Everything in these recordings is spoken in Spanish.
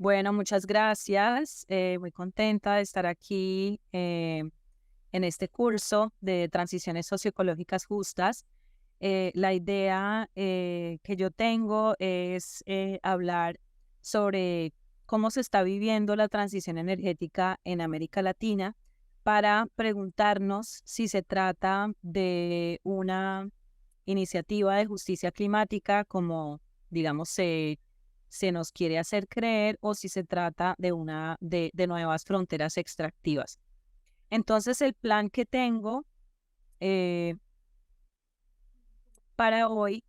Bueno, muchas gracias. Muy contenta de estar aquí en este curso de transiciones socioecológicas justas. La idea que yo tengo es hablar sobre cómo se está viviendo la transición energética en América Latina para preguntarnos si se trata de una iniciativa de justicia climática como, digamos, se nos quiere hacer creer o si se trata de nuevas fronteras extractivas. Entonces, el plan que tengo eh, para hoy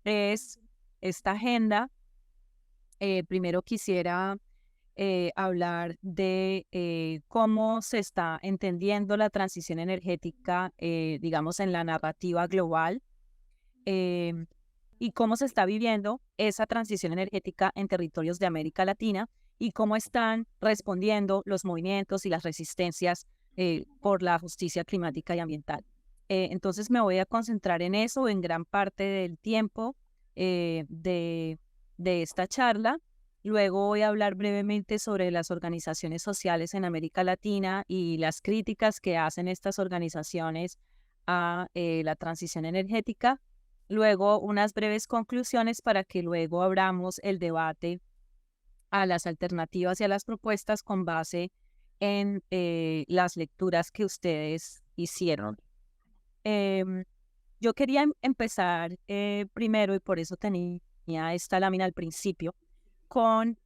es esta agenda. Primero quisiera hablar de cómo se está entendiendo la transición energética, digamos, en la narrativa global, em, y cómo se está viviendo esa transición energética en territorios de América Latina y cómo están respondiendo los movimientos y las resistencias por la justicia climática y ambiental. Entonces me voy a concentrar en eso en gran parte del tiempo de esta charla. Luego voy a hablar brevemente sobre las organizaciones sociales en América Latina y las críticas que hacen estas organizaciones a la transición energética. Luego, unas breves conclusiones para que luego abramos el debate a las alternativas y a las propuestas con base en las lecturas que ustedes hicieron. Em, yo quería empezar primero, y por eso tenía esta lámina al principio, con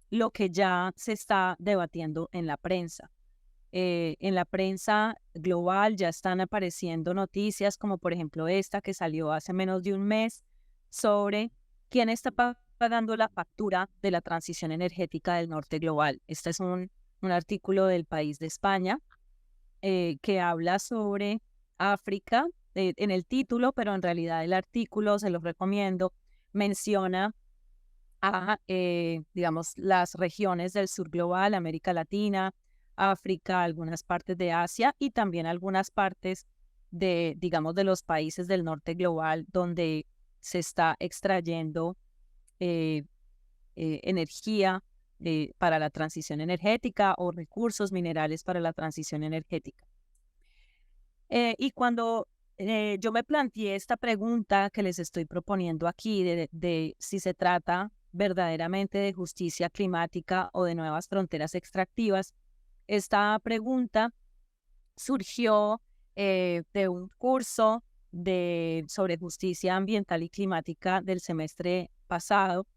lo que ya se está debatiendo en la prensa. En la prensa global ya están apareciendo noticias como por ejemplo esta que salió hace menos de un mes sobre quién está pagando la factura de la transición energética del norte global. Este es un artículo del País de España que habla sobre África en el título, pero en realidad el artículo, se los recomiendo, menciona a, digamos, las regiones del sur global, América Latina, África, algunas partes de Asia y también algunas partes de, digamos, de los países del norte global donde se está extrayendo eh, energía para la transición energética o recursos minerales para la transición energética. Y cuando yo me planteé esta pregunta que les estoy proponiendo aquí de si se trata verdaderamente de justicia climática o de nuevas fronteras extractivas, esta pregunta surgió de un curso sobre justicia ambiental y climática del semestre pasado.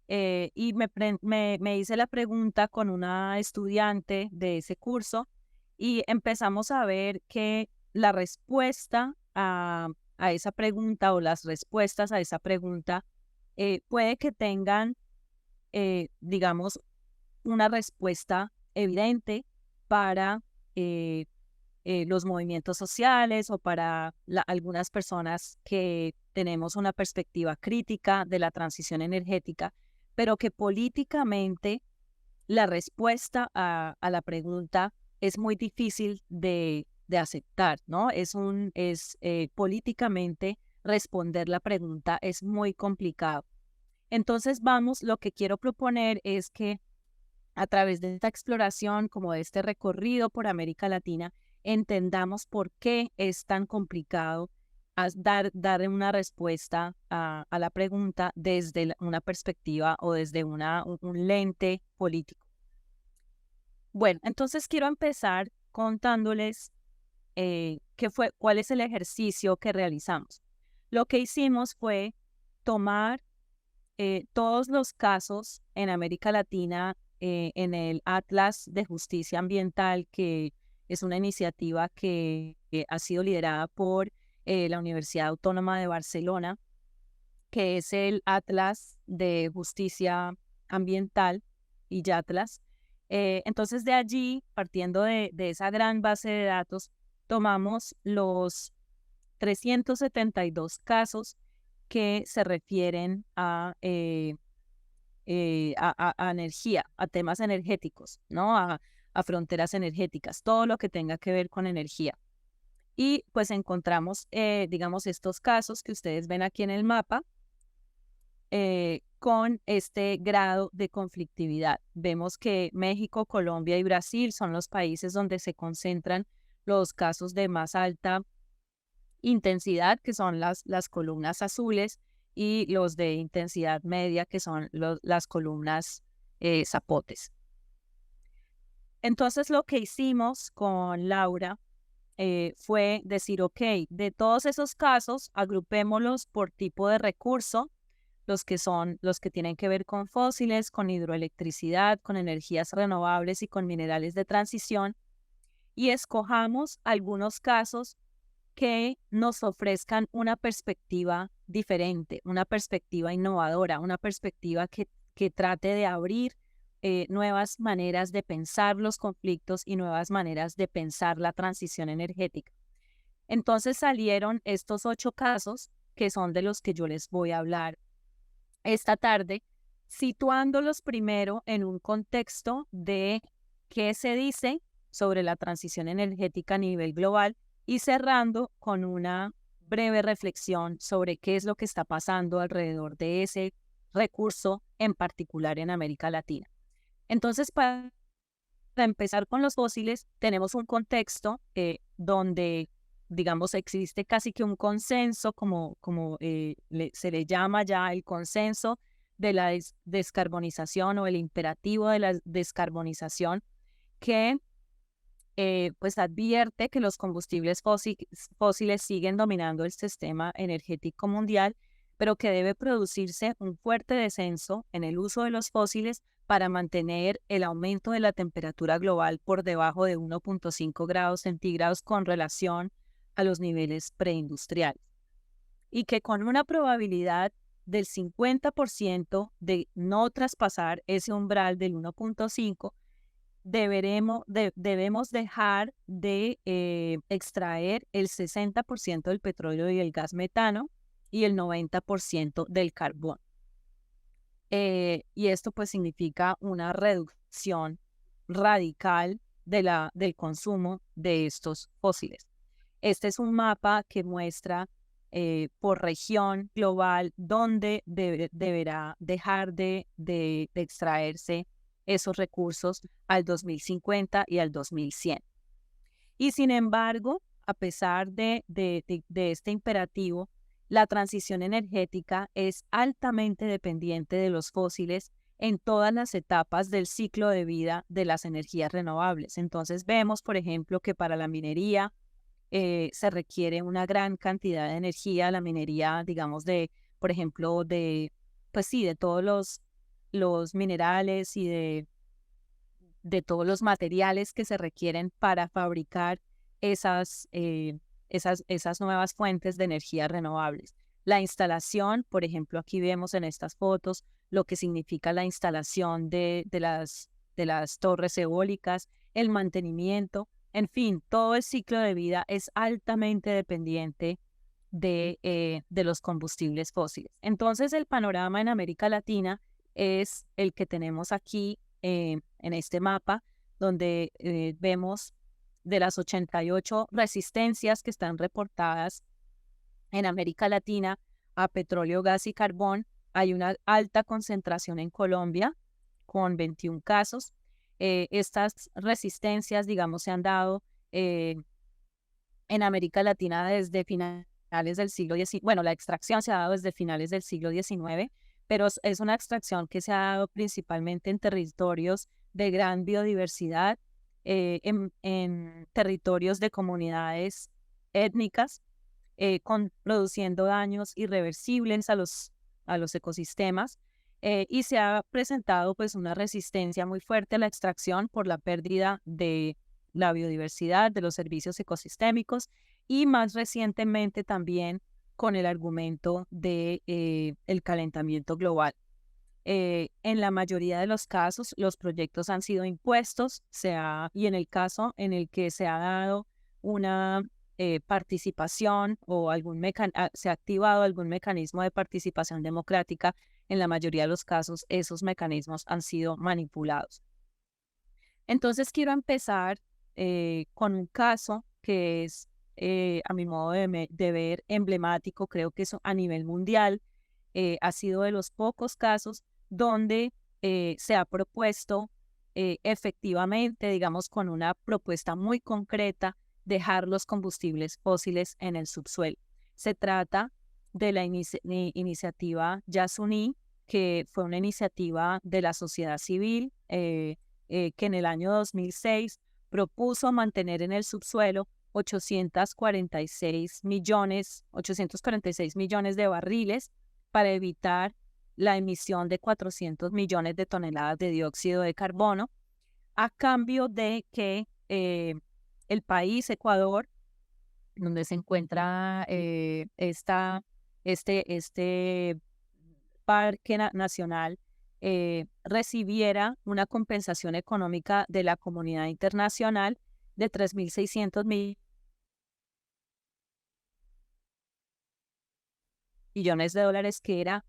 Y me hice la pregunta con una estudiante de ese curso y empezamos a ver que la respuesta a esa pregunta o las respuestas a esa pregunta puede que tengan, digamos, una respuesta evidente para eh, los movimientos sociales o para algunas personas que tenemos una perspectiva crítica de la transición energética, pero que políticamente la respuesta a la pregunta es muy difícil de aceptar, ¿no? Políticamente responder la pregunta es muy complicado. Entonces, lo que quiero proponer es que a través de esta exploración, como de este recorrido por América Latina, entendamos por qué es tan complicado dar una respuesta a la pregunta desde una perspectiva o desde un lente político. Bueno, entonces quiero empezar contándoles cuál es el ejercicio que realizamos. Lo que hicimos fue tomar todos los casos en América Latina en el Atlas de Justicia Ambiental, que es una iniciativa que ha sido liderada por la Universidad Autónoma de Barcelona, que es el Atlas de Justicia Ambiental, y YATLAS. Entonces de allí, partiendo de esa gran base de datos, tomamos los 372 casos que se refieren a energía, a temas energéticos, ¿no? A fronteras energéticas, todo lo que tenga que ver con energía. Y pues encontramos, digamos, estos casos que ustedes ven aquí en el mapa, con este grado de conflictividad. Vemos que México, Colombia y Brasil son los países donde se concentran los casos de más alta intensidad, que son las columnas azules, y los de intensidad media, que son las columnas zapotes. Entonces, lo que hicimos con Laura fue decir, ok, de todos esos casos, agrupémoslos por tipo de recurso, los que son los que tienen que ver con fósiles, con hidroelectricidad, con energías renovables y con minerales de transición, y escojamos algunos casos que nos ofrezcan una perspectiva diferente, una perspectiva innovadora, una perspectiva que trate de abrir nuevas maneras de pensar los conflictos y nuevas maneras de pensar la transición energética. Entonces salieron estos 8 casos, que son de los que yo les voy a hablar esta tarde, situándolos primero en un contexto de qué se dice sobre la transición energética a nivel global y cerrando con una breve reflexión sobre qué es lo que está pasando alrededor de ese recurso, en particular en América Latina. Entonces, para empezar con los fósiles, tenemos un contexto donde, digamos, existe casi que un consenso, se le llama ya el consenso de la descarbonización o el imperativo de la descarbonización, que pues advierte que los combustibles fósiles siguen dominando el sistema energético mundial, pero que debe producirse un fuerte descenso en el uso de los fósiles para mantener el aumento de la temperatura global por debajo de 1,5 grados centígrados con relación a los niveles preindustriales. Y que con una probabilidad del 50% de no traspasar ese umbral del 1,5, debemos dejar de extraer el 60% del petróleo y el gas metano y el 90% del carbón. Y esto pues significa una reducción radical del consumo de estos fósiles. Este es un mapa que muestra por región global dónde deberá dejar de extraerse esos recursos al 2050 y al 2100. Y sin embargo, a pesar de este imperativo, la transición energética es altamente dependiente de los fósiles en todas las etapas del ciclo de vida de las energías renovables. Entonces vemos, por ejemplo, que para la minería se requiere una gran cantidad de energía, la minería, digamos, por ejemplo, pues sí, de todos los minerales y de todos los materiales que se requieren para fabricar esas nuevas fuentes de energía renovables. La instalación, por ejemplo, aquí vemos en estas fotos lo que significa la instalación de las torres eólicas, el mantenimiento, en fin, todo el ciclo de vida es altamente dependiente de los combustibles fósiles. Entonces, el panorama en América Latina es el que tenemos aquí en este mapa, donde vemos de las 88 resistencias que están reportadas en América Latina a petróleo, gas y carbón, hay una alta concentración en Colombia, con 21 casos. Estas resistencias, digamos, se han dado en América Latina desde finales del siglo XIX. Bueno, la extracción se ha dado desde finales del siglo XIX, pero es una extracción que se ha dado principalmente en territorios de gran biodiversidad, en territorios de comunidades étnicas, produciendo daños irreversibles a los ecosistemas, y se ha presentado pues una resistencia muy fuerte a la extracción por la pérdida de la biodiversidad, de los servicios ecosistémicos y más recientemente también con el argumento de el calentamiento global. En la mayoría de los casos, los proyectos han sido impuestos, y en el caso en el que se ha dado una participación o se ha activado algún mecanismo de participación democrática, en la mayoría de los casos esos mecanismos han sido manipulados. Entonces quiero empezar con un caso que es, a mi modo de ver, emblemático, creo que es a nivel mundial, ha sido de los pocos casos donde se ha propuesto efectivamente, digamos, con una propuesta muy concreta, dejar los combustibles fósiles en el subsuelo. Se trata de la iniciativa Yasuní, que fue una iniciativa de la sociedad civil que en el año 2006 propuso mantener en el subsuelo 846 millones de barriles para evitar la emisión de 400 millones de toneladas de dióxido de carbono, a cambio de que el país, Ecuador, donde se encuentra este parque nacional, recibiera una compensación económica de la comunidad internacional de 3.600 millones de dólares, que era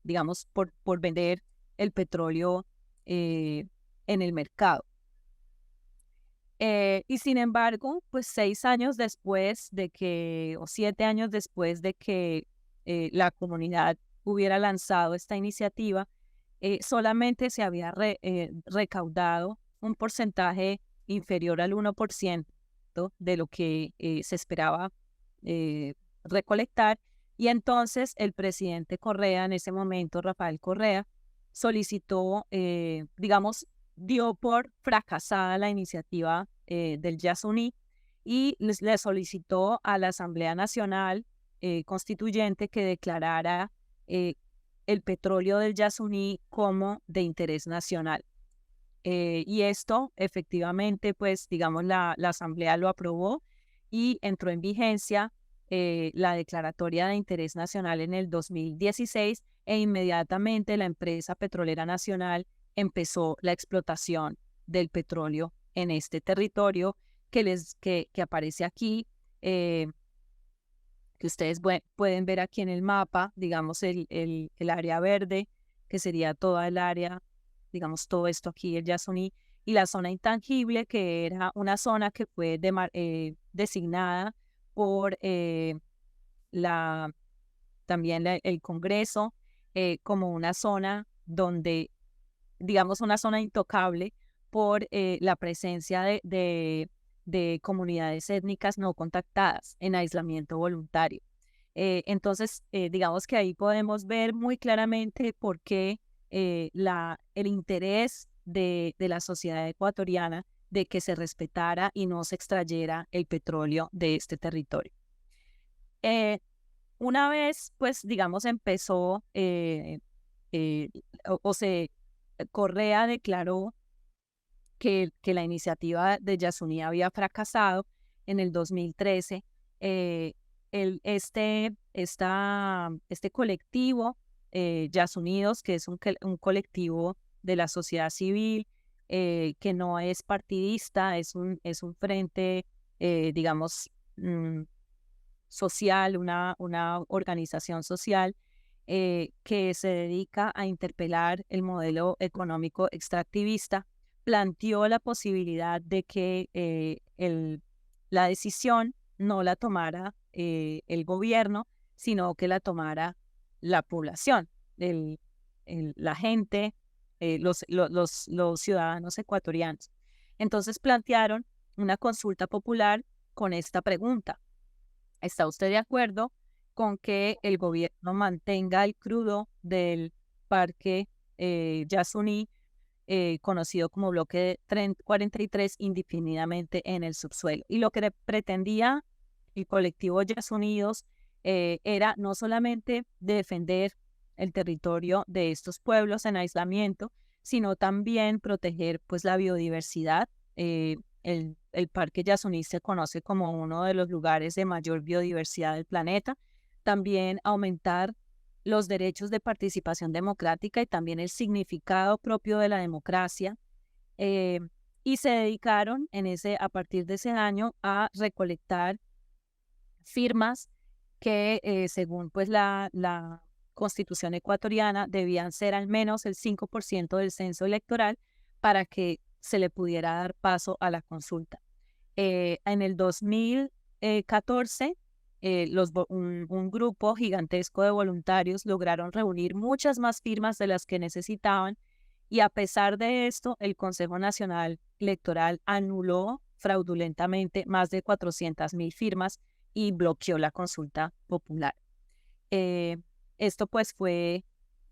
digamos, por vender el petróleo en el mercado. Y sin embargo, pues 6 años después de que, o 7 años después de que la comunidad hubiera lanzado esta iniciativa, solamente se había recaudado un porcentaje inferior al 1% de lo que se esperaba recolectar. Y entonces el presidente Correa, en ese momento, Rafael Correa, solicitó, digamos, dio por fracasada la iniciativa del Yasuní y le solicitó a la Asamblea Nacional Constituyente que declarara el petróleo del Yasuní como de interés nacional. Y esto efectivamente, pues digamos, la Asamblea lo aprobó y entró en vigencia la declaratoria de interés nacional en el 2016, e inmediatamente la empresa petrolera nacional empezó la explotación del petróleo en este territorio que aparece aquí, que ustedes pueden ver aquí en el mapa, digamos el área verde, que sería toda el área, digamos todo esto aquí, el Yasuní, y la zona intangible, que era una zona que fue designada por también el Congreso como una zona donde, digamos, una zona intocable por la presencia de comunidades étnicas no contactadas en aislamiento voluntario. Entonces, digamos que ahí podemos ver muy claramente por qué el interés de la sociedad ecuatoriana de que se respetara y no se extrayera el petróleo de este territorio. Una vez, pues, digamos, empezó eh, Correa declaró que la iniciativa de Yasuní había fracasado en el 2013. Este colectivo, Yasunidos, que es un colectivo de la sociedad civil, que no es partidista, es un frente, digamos, social, una organización social que se dedica a interpelar el modelo económico extractivista, planteó la posibilidad de que la decisión no la tomara el gobierno, sino que la tomara la población, la gente, los ciudadanos ecuatorianos. Entonces plantearon una consulta popular con esta pregunta: ¿está usted de acuerdo con que el gobierno mantenga el crudo del parque Yasuní, conocido como bloque 43, indefinidamente en el subsuelo? Y lo que pretendía el colectivo Yasunidos era no solamente defender el territorio de estos pueblos en aislamiento, sino también proteger, pues, la biodiversidad. El Parque Yasuní se conoce como uno de los lugares de mayor biodiversidad del planeta. También aumentar los derechos de participación democrática y también el significado propio de la democracia. Y se dedicaron a partir de ese año a recolectar firmas que, según pues la Constitución ecuatoriana, debían ser al menos el 5% del censo electoral para que se le pudiera dar paso a la consulta. En el 2014, un grupo gigantesco de voluntarios lograron reunir muchas más firmas de las que necesitaban y a pesar de esto, el Consejo Nacional Electoral anuló fraudulentamente más de 400.000 firmas y bloqueó la consulta popular. Eh, Esto pues fue,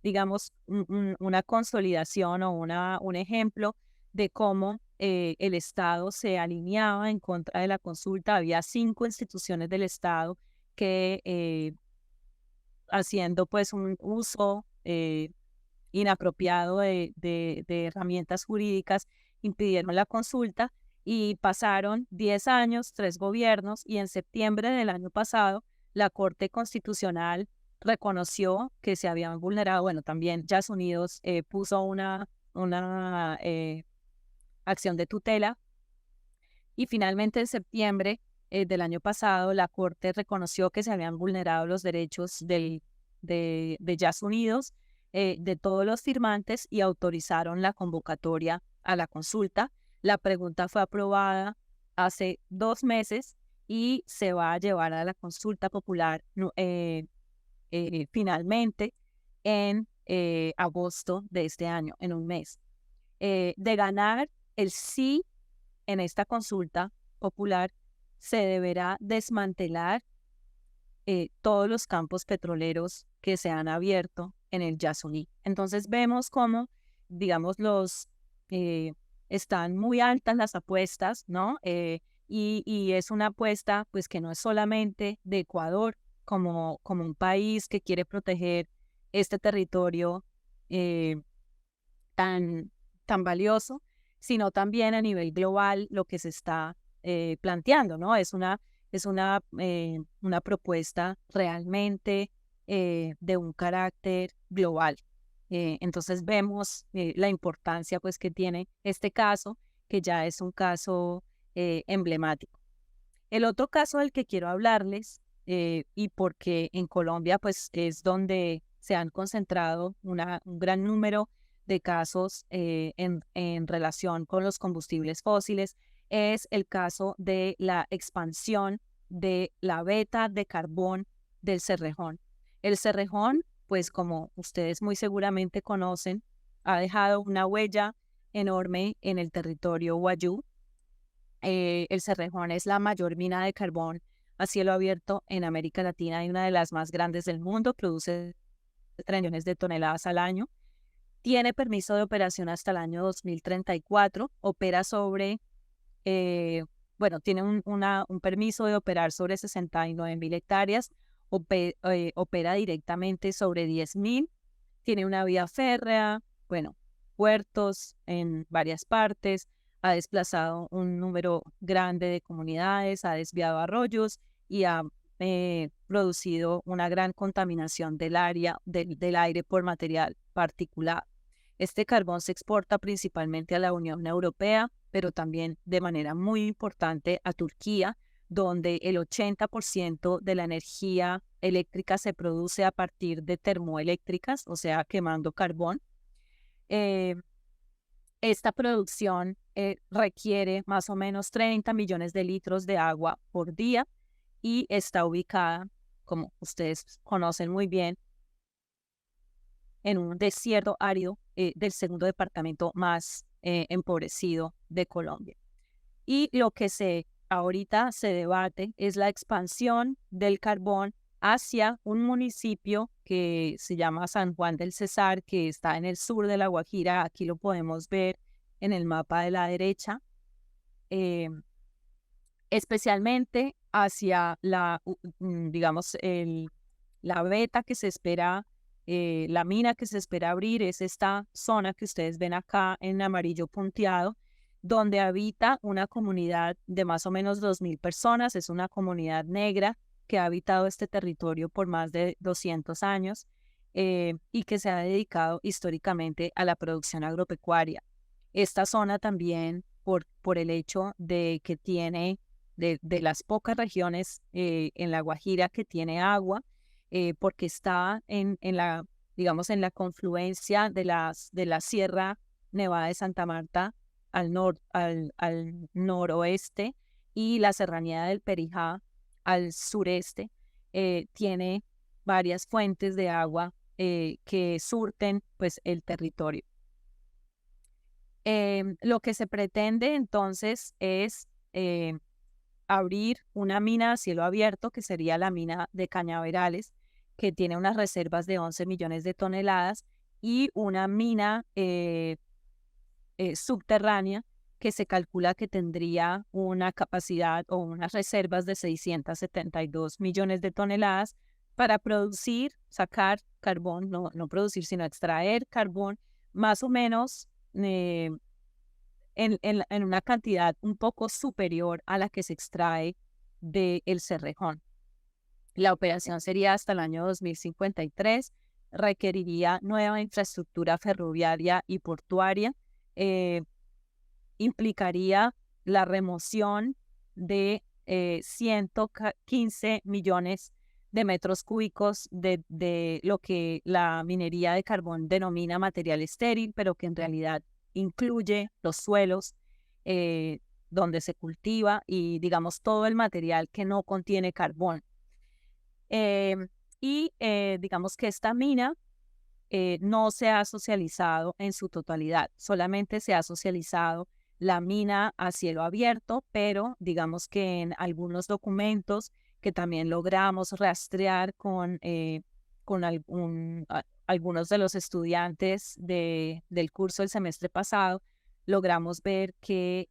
digamos, una consolidación o un ejemplo de cómo el Estado se alineaba en contra de la consulta. Había 5 instituciones del Estado que haciendo pues un uso inapropiado de herramientas jurídicas impidieron la consulta y pasaron 10 años, 3 gobiernos y en septiembre del año pasado la Corte Constitucional reconoció que se habían vulnerado, bueno, también Jazz Unidos puso una acción de tutela y finalmente en septiembre del año pasado la Corte reconoció que se habían vulnerado los derechos de Jazz Unidos, de todos los firmantes y autorizaron la convocatoria a la consulta. La pregunta fue aprobada hace 2 meses y se va a llevar a la consulta popular finalmente en agosto de este año, en un mes. De ganar el sí en esta consulta popular, se deberá desmantelar todos los campos petroleros que se han abierto en el Yasuní. Entonces vemos cómo, digamos, están muy altas las apuestas, ¿no? Y es una apuesta, pues, que no es solamente de Ecuador como un país que quiere proteger este territorio eh, tan, tan valioso, sino también a nivel global lo que se está planteando, ¿no? Es una propuesta realmente de un carácter global. Entonces vemos la importancia pues que tiene este caso, que ya es un caso emblemático. El otro caso del que quiero hablarles, y porque en Colombia pues es donde se han concentrado un gran número de casos en relación con los combustibles fósiles, es el caso de la expansión de la veta de carbón del Cerrejón. El Cerrejón, pues como ustedes muy seguramente conocen, ha dejado una huella enorme en el territorio Wayuu. El Cerrejón es la mayor mina de carbón a cielo abierto en América Latina y una de las más grandes del mundo, produce trillones de toneladas al año. Tiene permiso de operación hasta el año 2034, opera sobre, tiene un permiso de operar sobre 69.000 hectáreas, opera directamente sobre 10.000, tiene una vía férrea, bueno, puertos en varias partes, ha desplazado un número grande de comunidades, ha desviado arroyos y ha producido una gran contaminación del aire por material particulado. Este carbón se exporta principalmente a la Unión Europea, pero también de manera muy importante a Turquía, donde el 80% de la energía eléctrica se produce a partir de termoeléctricas, o sea, quemando carbón. Eh, Esta producción requiere más o menos 30 millones de litros de agua por día y está ubicada, como ustedes conocen muy bien, en un desierto árido del segundo departamento más empobrecido de Colombia. Y lo que ahorita se debate es la expansión del carbón hacia un municipio que se llama San Juan del Cesar, que está en el sur de La Guajira. Aquí lo podemos ver en el mapa de la derecha, eh, especialmente hacia digamos, la veta que se espera, la mina que se espera abrir es esta zona que ustedes ven acá en amarillo punteado, donde habita una comunidad de más o menos 2.000 personas. Es una comunidad negra que ha habitado este territorio por más de 200 años y que se ha dedicado históricamente a la producción agropecuaria. Esta zona también, por el hecho de que tiene, de las pocas regiones en La Guajira que tiene agua, porque está digamos, en la confluencia de la Sierra Nevada de Santa Marta al noroeste y la Serranía del Perijá al sureste. tiene varias fuentes de agua que surten pues el territorio. Lo que se pretende entonces es abrir una mina a cielo abierto, que sería la mina de Cañaverales, que tiene unas reservas de 11 millones de toneladas, y una mina subterránea que se calcula que tendría una capacidad o unas reservas de 672 millones de toneladas para producir, sacar carbón, no producir, sino extraer carbón, más o menos en una cantidad un poco superior a la que se extrae del Cerrejón. La operación sería hasta el año 2053, requeriría nueva infraestructura ferroviaria y portuaria, eh, implicaría la remoción de 115 millones de metros cúbicos de lo que la minería de carbón denomina material estéril, pero que en realidad incluye los suelos donde se cultiva y, digamos, todo el material que no contiene carbón. Digamos que esta mina no se ha socializado en su totalidad, solamente se ha socializado la mina a cielo abierto, pero digamos que en algunos documentos que también logramos rastrear con algunos de los estudiantes del curso del semestre pasado, logramos ver que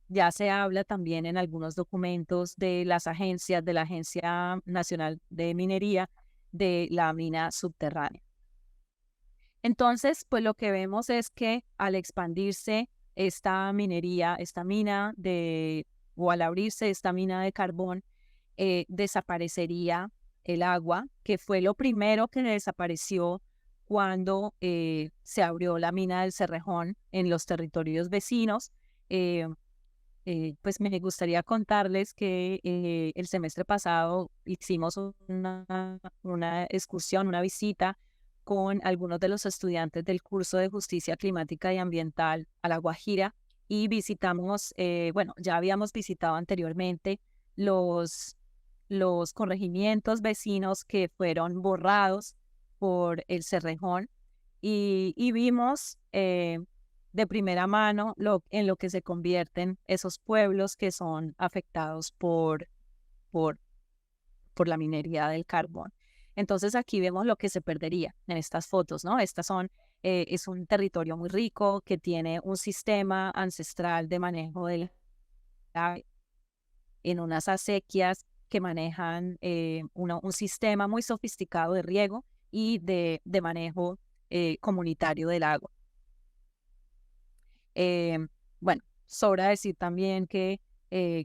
ya se habla también en algunos documentos de las agencias, de la Agencia Nacional de Minería, de la mina subterránea. Entonces, pues lo que vemos es que al expandirse esta minería, esta mina o al abrirse esta mina de carbón, desaparecería el agua, que fue lo primero que desapareció cuando se abrió la mina del Cerrejón en los territorios vecinos. Eh, pues me gustaría contarles que el semestre pasado hicimos una excursión, una visita con algunos de los estudiantes del curso de Justicia Climática y Ambiental a La Guajira, y visitamos, bueno, ya habíamos visitado anteriormente los corregimientos vecinos que fueron borrados por el Cerrejón, y vimos de primera mano en lo que se convierten esos pueblos que son afectados por, por la minería del carbón. Entonces aquí vemos lo que se perdería en estas fotos, ¿no? Es un territorio muy rico que tiene un sistema ancestral de manejo del agua en unas acequias que manejan un sistema muy sofisticado de riego y de manejo comunitario del agua. Bueno, sobra decir también que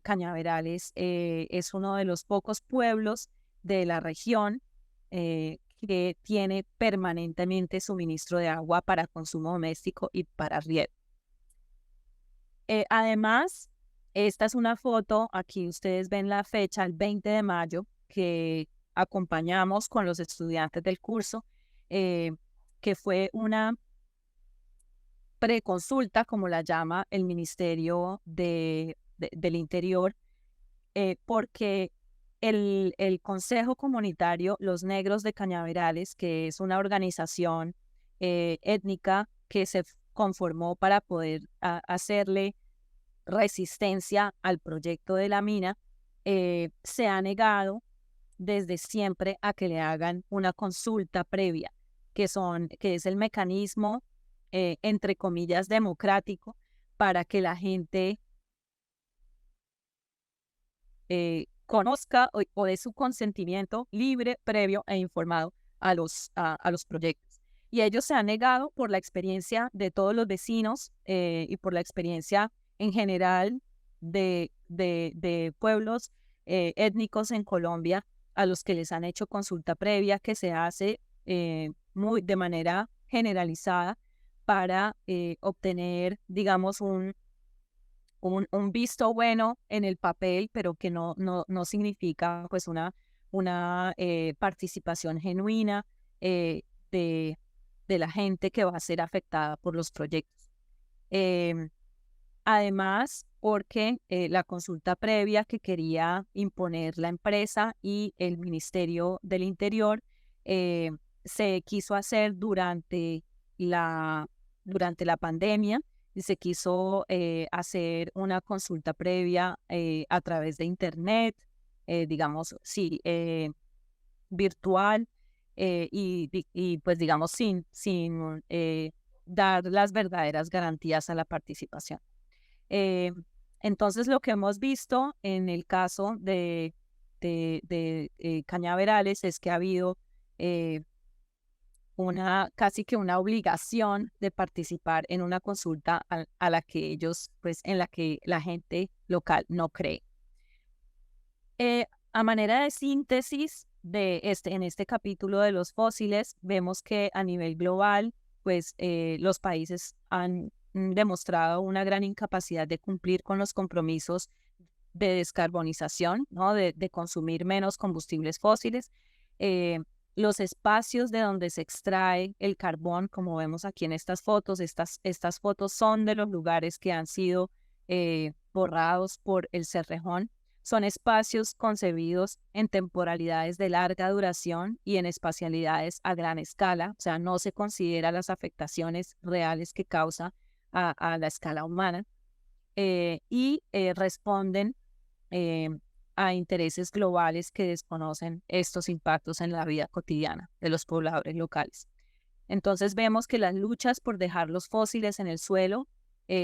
Cañaverales es uno de los pocos pueblos de la región que tiene permanentemente suministro de agua para consumo doméstico y para riego. Además, esta es una foto, aquí ustedes ven la fecha, el 20 de mayo, que acompañamos con los estudiantes del curso, que fue una preconsulta, como la llama el Ministerio del Interior, porque el Consejo Comunitario Los Negros de Cañaverales, que es una organización étnica que se conformó para poder hacerle resistencia al proyecto de la mina, se ha negado desde siempre a que le hagan una consulta previa, que es el mecanismo, entre comillas, democrático para que la gente conozca o dé su consentimiento libre, previo e informado a los proyectos. Y ellos se han negado por la experiencia de todos los vecinos y por la experiencia en general de pueblos étnicos en Colombia a los que les han hecho consulta previa, que se hace de manera generalizada para obtener, digamos, un visto bueno en el papel, pero que no significa pues una participación genuina eh, de, de la gente que va a ser afectada por los proyectos. Em, Además, porque la consulta previa que quería imponer la empresa y el Ministerio del Interior eh, se quiso hacer la, durante la pandemia y se quiso hacer una consulta previa a través de Internet, digamos, sí, virtual y pues digamos sin dar las verdaderas garantías a la participación. Eh, entonces, lo que hemos visto en el caso de Cañaverales es que ha habido casi que una obligación de participar en una consulta a la que ellos, pues, en la que la gente local no cree. A manera de síntesis en este capítulo de los fósiles, vemos que a nivel global, pues los países han demostrado una gran incapacidad de cumplir con los compromisos de descarbonización, ¿no? De consumir menos combustibles fósiles. Eh, los espacios de donde se extrae el carbón, como vemos aquí en estas fotos, estas fotos son de los lugares que han sido borrados por el Cerrejón. Son espacios concebidos en temporalidades de larga duración y en espacialidades a gran escala, o sea, no se considera las afectaciones reales que causa a la escala humana y responden eh, a intereses globales que desconocen estos impactos en la vida cotidiana de los pobladores locales. Entonces vemos que las luchas por dejar los fósiles en el suelo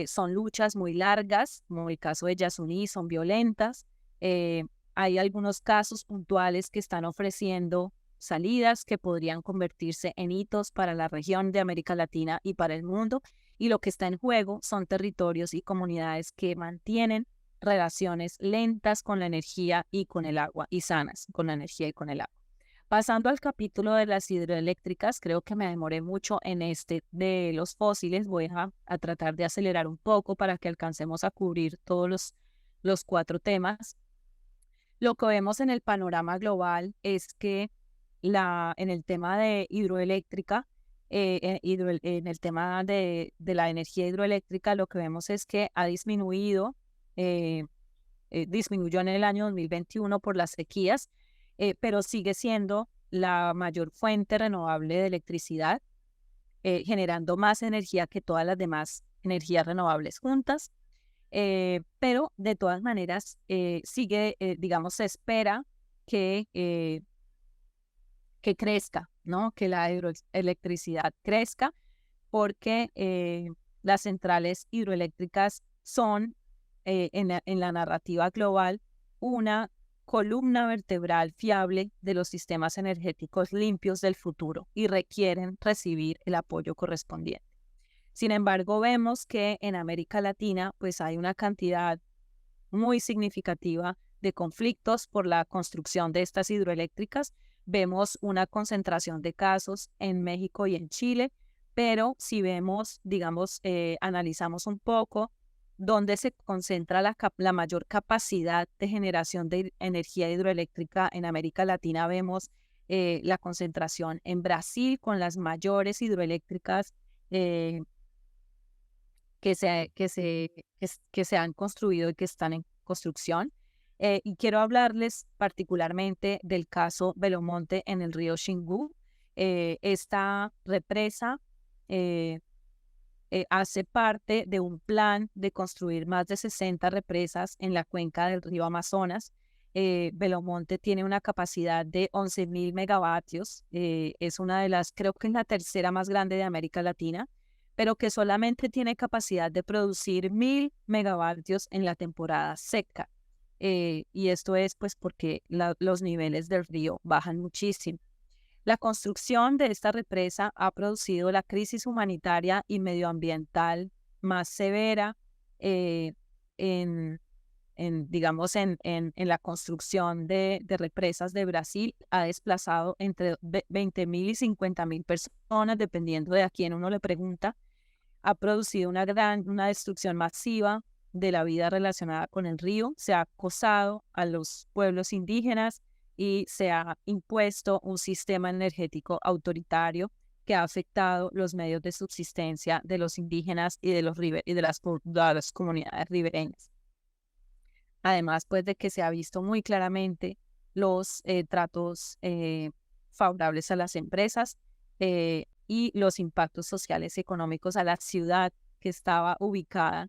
son luchas muy largas, como el caso de Yasuní, son violentas. Eh, Hay algunos casos puntuales que están ofreciendo salidas que podrían convertirse en hitos para la región de América Latina y para el mundo. Y lo que está en juego son territorios y comunidades que mantienen relaciones lentas con la energía y con el agua, y sanas con la energía y con el agua. Pasando al capítulo de las hidroeléctricas, creo que me demoré mucho en este de los fósiles. Voy a tratar de acelerar un poco para que alcancemos a cubrir todos los 4 temas. Lo que vemos en el panorama global es que en el tema de hidroeléctrica, en el tema de la energía hidroeléctrica, lo que vemos es que ha disminuido, disminuyó en el año 2021 por las sequías, pero sigue siendo la mayor fuente renovable de electricidad, generando más energía que todas las demás energías renovables juntas. Pero de todas maneras sigue, digamos, se espera que crezca, ¿no? Que la hidroelectricidad crezca porque las centrales hidroeléctricas son, en la narrativa global, una columna vertebral fiable de los sistemas energéticos limpios del futuro y requieren recibir el apoyo correspondiente. Sin embargo, vemos que en América Latina pues hay una cantidad muy significativa de conflictos por la construcción de estas hidroeléctricas. Vemos una concentración de casos en México y en Chile, pero si vemos, digamos, analizamos un poco dónde se concentra la mayor capacidad de generación de energía hidroeléctrica en América Latina, vemos la concentración en Brasil con las mayores hidroeléctricas que se han construido y que están en construcción. Y quiero hablarles particularmente del caso Belomonte en el río Xingu. Esta represa hace parte de un plan de construir más de 60 represas en la cuenca del río Amazonas. Belomonte tiene una capacidad de 11.000 megavatios. Es una de las, creo que es la tercera más grande de América Latina, pero que solamente tiene capacidad de producir 1.000 megavatios en la temporada seca. Y esto es pues porque los niveles del río bajan muchísimo. La construcción de esta represa ha producido la crisis humanitaria y medioambiental más severa en digamos, en la construcción de represas de Brasil. Ha desplazado entre 20.000 y 50.000 personas, dependiendo de a quién uno le pregunta. Ha producido una destrucción masiva de la vida relacionada con el río. Se ha acosado a los pueblos indígenas y se ha impuesto un sistema energético autoritario que ha afectado los medios de subsistencia de los indígenas y de las comunidades ribereñas. Además, pues de que se ha visto muy claramente los tratos favorables a las empresas y los impactos sociales y económicos a la ciudad que estaba ubicada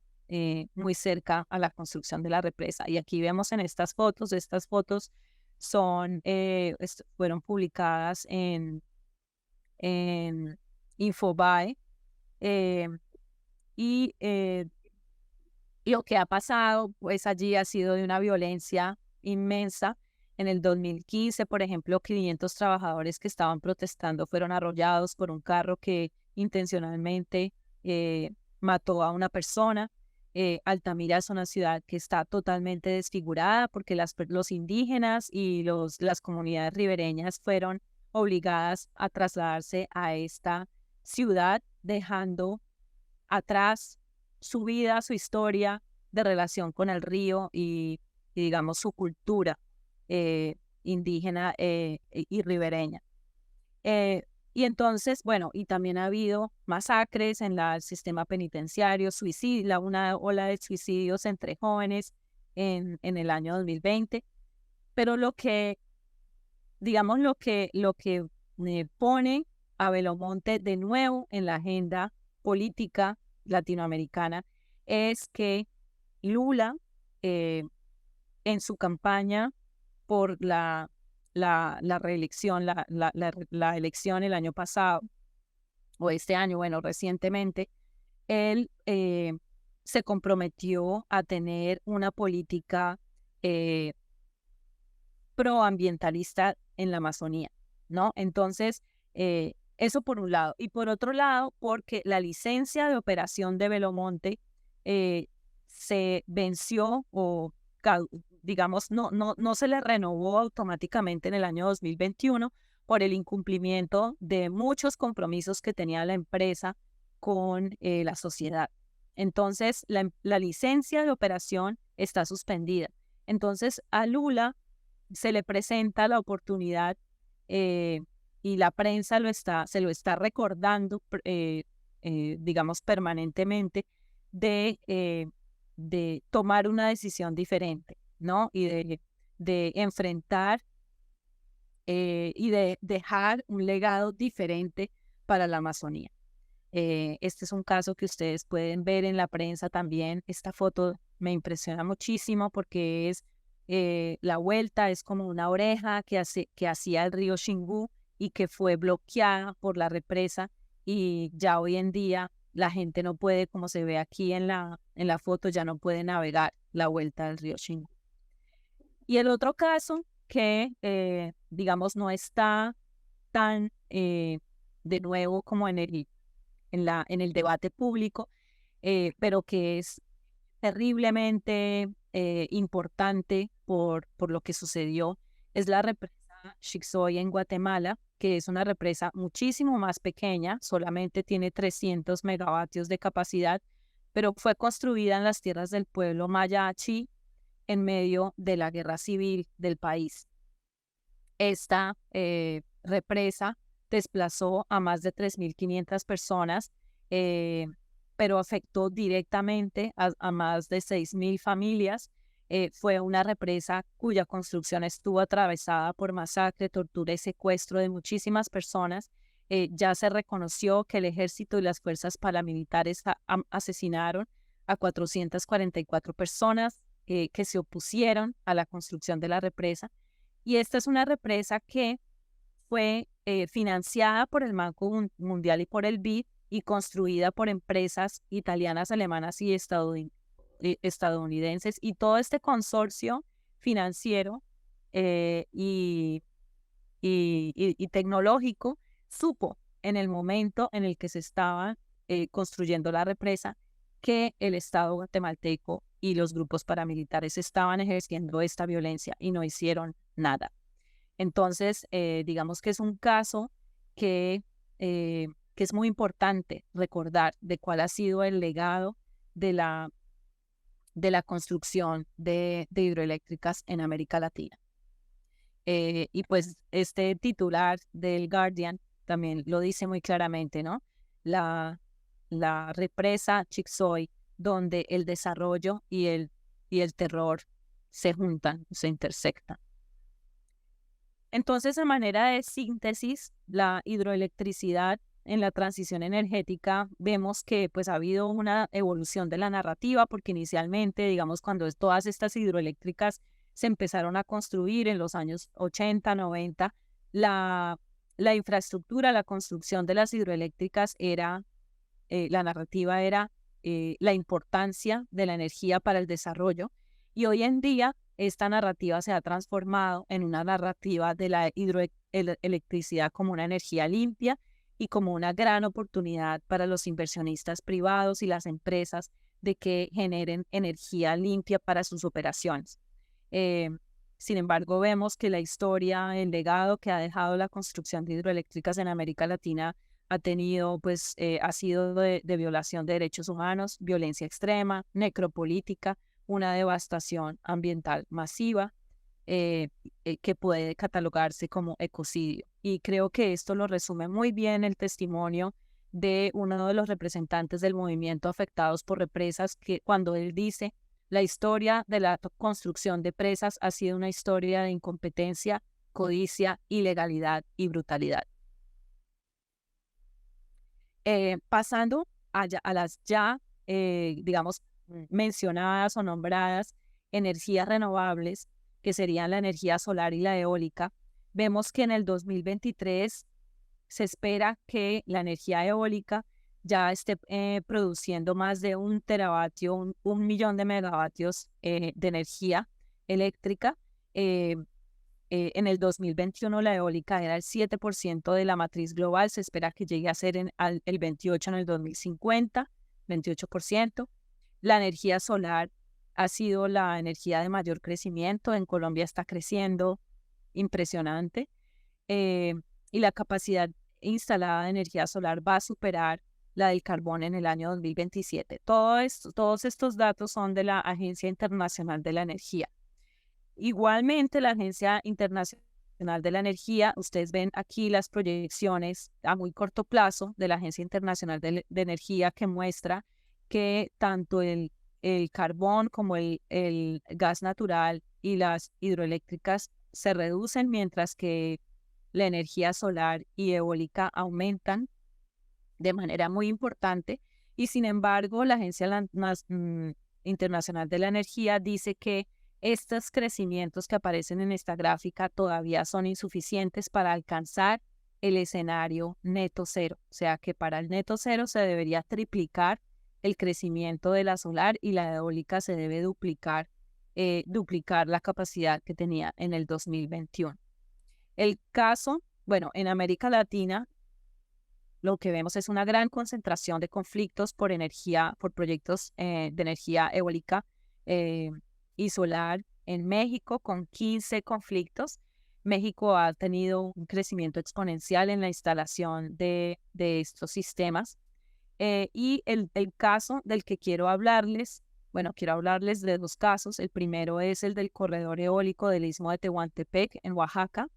muy cerca a la construcción de la represa. Y aquí vemos en estas fotos son, fueron publicadas en Infobae eh, y lo que ha pasado, pues allí ha sido de una violencia inmensa. En el 2015, por ejemplo, 500 trabajadores que estaban protestando fueron arrollados por un carro que intencionalmente mató a una persona. Altamira es una ciudad que está totalmente desfigurada porque los indígenas y las comunidades ribereñas fueron obligadas a trasladarse a esta ciudad, dejando atrás su vida, su historia de relación con el río y digamos, su cultura eh, indígena y ribereña. Y entonces, bueno, y también ha habido masacres en el sistema penitenciario, una ola de suicidios entre jóvenes en el año 2020. Pero lo que pone a Belo Monte de nuevo en la agenda política latinoamericana es que Lula, en su campaña por la reelección, la elección el año pasado, o este año, bueno, recientemente, él se comprometió a tener una política proambientalista en la Amazonía, ¿no? Entonces, eso por un lado. Y por otro lado, porque la licencia de operación de Belo Monte se venció o, digamos, no se le renovó automáticamente en el año 2021 por el incumplimiento de muchos compromisos que tenía la empresa con la sociedad. Entonces, la licencia de operación está suspendida. Entonces, a Lula se le presenta la oportunidad y la prensa se lo está recordando, digamos, permanentemente de tomar una decisión diferente, ¿no? Y de enfrentar y de dejar un legado diferente para la Amazonía. Este es un caso que ustedes pueden ver en la prensa también. Esta foto me impresiona muchísimo porque es la vuelta, es como una oreja que hacía el río Xingu y que fue bloqueada por la represa, y ya hoy en día la gente no puede, como se ve aquí en la foto, ya no puede navegar la vuelta del río Xingu. Y el otro caso que, digamos, no está tan de nuevo como en el debate público, pero que es terriblemente importante por lo que sucedió, es la represa Chixoy en Guatemala, que es una represa muchísimo más pequeña, solamente tiene 300 megavatios de capacidad, pero fue construida en las tierras del pueblo Mayachi en medio de la guerra civil del país. Esta represa desplazó a más de 3.500 personas, pero afectó directamente a más de 6.000 familias. Fue una represa cuya construcción estuvo atravesada por masacre, tortura y secuestro de muchísimas personas. Ya se reconoció que el ejército y las fuerzas paramilitares asesinaron a 444 personas que se opusieron a la construcción de la represa. Y esta es una represa que fue financiada por el Banco Mundial y por el BID y construida por empresas italianas, alemanas y estadounidenses. Y todo este consorcio financiero y tecnológico supo en el momento en el que se estaba construyendo la represa que el Estado guatemalteco y los grupos paramilitares estaban ejerciendo esta violencia y no hicieron nada. Entonces, digamos que es un caso que es muy importante recordar de cuál ha sido el legado de la construcción de hidroeléctricas en América Latina. Y pues este titular del Guardian también lo dice muy claramente, ¿no? La, la represa Chicxulub, donde el desarrollo y el terror se juntan, se intersectan. Entonces, de manera de síntesis, la hidroelectricidad en la transición energética, vemos que pues ha habido una evolución de la narrativa, porque inicialmente, digamos, cuando todas estas hidroeléctricas se empezaron a construir en los años 80, 90, la infraestructura, la construcción de las hidroeléctricas era, la narrativa era la importancia de la energía para el desarrollo. Y hoy en día esta narrativa se ha transformado en una narrativa de la hidroelectricidad como una energía limpia y como una gran oportunidad para los inversionistas privados y las empresas de que generen energía limpia para sus operaciones. Eh, Sin embargo, vemos que la historia, el legado que ha dejado la construcción de hidroeléctricas en América Latina ha tenido, pues, ha sido de violación de derechos humanos, violencia extrema, necropolítica, una devastación ambiental masiva que puede catalogarse como ecocidio. Y creo que esto lo resume muy bien el testimonio de uno de los representantes del movimiento afectados por represas, que cuando él dice, la historia de la construcción de presas ha sido una historia de incompetencia, codicia, ilegalidad y brutalidad. Pasando a las ya, digamos, mencionadas o nombradas energías renovables, que serían la energía solar y la eólica, vemos que en el 2023 se espera que la energía eólica ya esté produciendo más de 1 teravatio, un millón de megavatios de energía eléctrica. Eh, en el 2021 la eólica era el 7% de la matriz global, se espera que llegue a ser el 28% en el 2050, 28%. La energía solar ha sido la energía de mayor crecimiento, en Colombia está creciendo impresionante, eh, y la capacidad instalada de energía solar va a superar la del carbón en el año 2027. Todos estos datos son de la Agencia Internacional de la Energía. Igualmente, la Agencia Internacional de la Energía, ustedes ven aquí las proyecciones a muy corto plazo de la Agencia Internacional de Energía, que muestra que tanto el carbón como el gas natural y las hidroeléctricas se reducen, mientras que la energía solar y eólica aumentan de manera muy importante. Y sin embargo, la Agencia Internacional de la Energía dice que estos crecimientos que aparecen en esta gráfica todavía son insuficientes para alcanzar el escenario neto cero. O sea que para el neto cero se debería triplicar el crecimiento de la solar, y la eólica se debe duplicar la capacidad que tenía en el 2021. El caso, bueno, en América Latina lo que vemos es una gran concentración de conflictos por energía, por proyectos de energía eólica y solar en México, con 15 conflictos. México ha tenido un crecimiento exponencial en la instalación de estos sistemas. Y el caso del que quiero hablarles, bueno, quiero hablarles de dos casos. El primero es el del corredor eólico del Istmo de Tehuantepec en Oaxaca,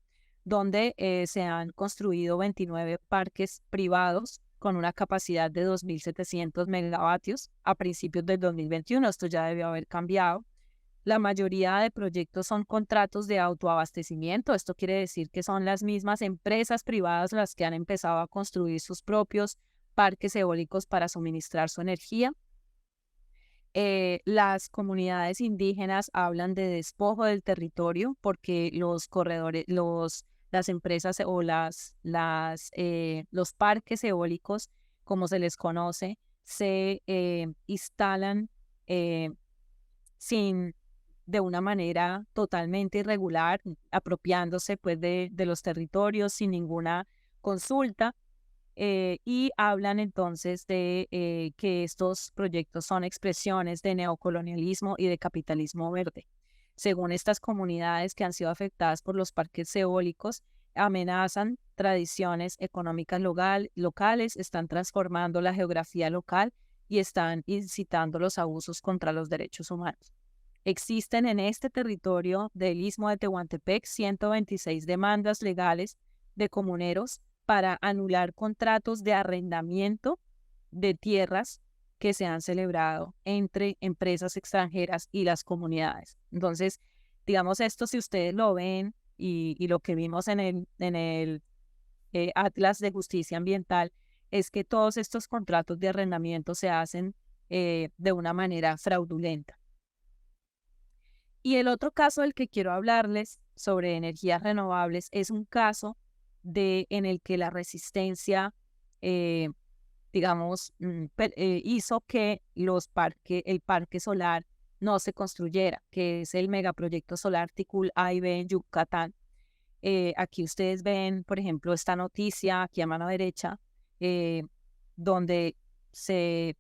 donde se han construido 29 parques privados con una capacidad de 2.700 megavatios a principios del 2021. Esto ya debió haber cambiado. La mayoría de proyectos son contratos de autoabastecimiento. Esto quiere decir que son las mismas empresas privadas las que han empezado a construir sus propios parques eólicos para suministrar su energía. Las comunidades indígenas hablan de despojo del territorio, porque los corredores, las empresas o los parques eólicos, como se les conoce, se instalan sin de una manera totalmente irregular, apropiándose pues de los territorios sin ninguna consulta. Y hablan entonces de que estos proyectos son expresiones de neocolonialismo y de capitalismo verde. Según estas comunidades que han sido afectadas por los parques eólicos, amenazan tradiciones económicas locales, están transformando la geografía local y están incitando los abusos contra los derechos humanos. Existen en este territorio del Istmo de Tehuantepec 126 demandas legales de comuneros para anular contratos de arrendamiento de tierras que se han celebrado entre empresas extranjeras y las comunidades. Entonces, digamos esto, si ustedes lo ven y lo que vimos en el Atlas de Justicia Ambiental, es que todos estos contratos de arrendamiento se hacen de una manera fraudulenta. Y el otro caso del que quiero hablarles sobre energías renovables es un caso en el que la resistencia, digamos, hizo que el parque solar no se construyera, que es el megaproyecto solar Tikul A y B en Yucatán. Aquí ustedes ven, por ejemplo, esta noticia aquí a mano derecha, donde se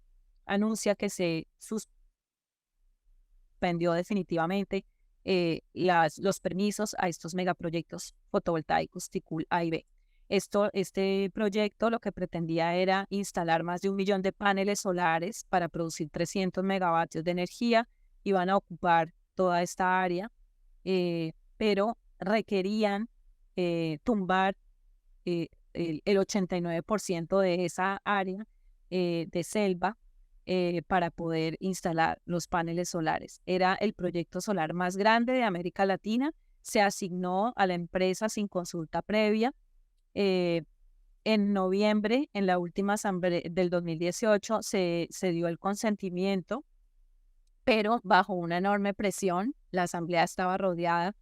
anuncia que se suspendió definitivamente los permisos a estos megaproyectos fotovoltaicos Tikul A y B. Este proyecto lo que pretendía era instalar más de 1 millón de paneles solares para producir 300 megavatios de energía. Iban a ocupar toda esta área, pero requerían tumbar el 89% de esa área de selva para poder instalar los paneles solares. Era el proyecto solar más grande de América Latina. Se asignó a la empresa sin consulta previa. En noviembre, en la última asamblea del 2018, se dio el consentimiento, pero bajo una enorme presión. La asamblea estaba rodeada